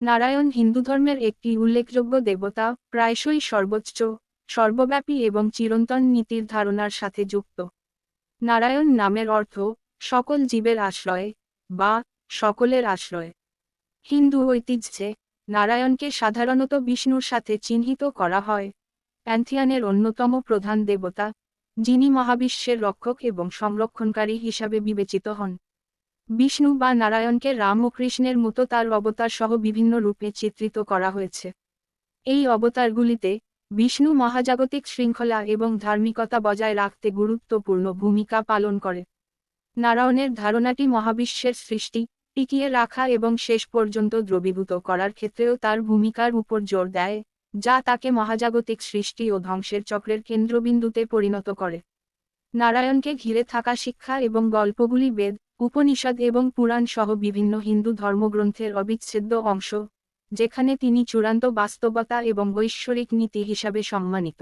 নারায়ণ হিন্দু ধর্মের একটি উল্লেখযোগ্য দেবতা, প্রায়শই সর্বোচ্চ, সর্বব্যাপী এবং চিরন্তন নীতির ধারণার সাথে যুক্ত। নারায়ণ নামের অর্থ সকল জীবের আশ্রয় বা সকলের আশ্রয়। হিন্দু ঐতিহ্যে নারায়ণকে সাধারণত বিষ্ণুর সাথে চিহ্নিত করা হয়, প্যান্থিয়নের অন্যতম প্রধান দেবতা, যিনি মহাবিশ্বের রক্ষক এবং সংরক্ষণকারী হিসাবে বিবেচিত হন। বিষ্ণু বা নারায়ণকে রাম ও কৃষ্ণের মতো তার অবতার সহ বিভিন্ন রূপে চিত্রিত করা হয়েছে। এই অবতারগুলিতে বিষ্ণু মহাজাগতিক শৃঙ্খলা এবং ধার্মিকতা বজায় রাখতে গুরুত্বপূর্ণ ভূমিকা পালন করে। নারায়ণের ধারণাটি মহাবিশ্বের সৃষ্টি, টিকিয়ে রাখা এবং শেষ পর্যন্ত দ্রবীভূত করার ক্ষেত্রেও তার ভূমিকার উপর জোর দেয়, যা তাকে মহাজাগতিক সৃষ্টি ও ধ্বংসের চক্রের কেন্দ্রবিন্দুতে পরিণত করে। নারায়ণকে ঘিরে থাকা শিক্ষা এবং গল্পগুলি বেদ, উপনিষদ এবং পুরাণ সহ বিভিন্ন হিন্দু ধর্মগ্রন্থের অবিচ্ছেদ্য অংশ, যেখানে তিনি চূড়ান্ত বাস্তবতা এবং ঐশ্বরিক নীতি হিসাবে সম্মানিত।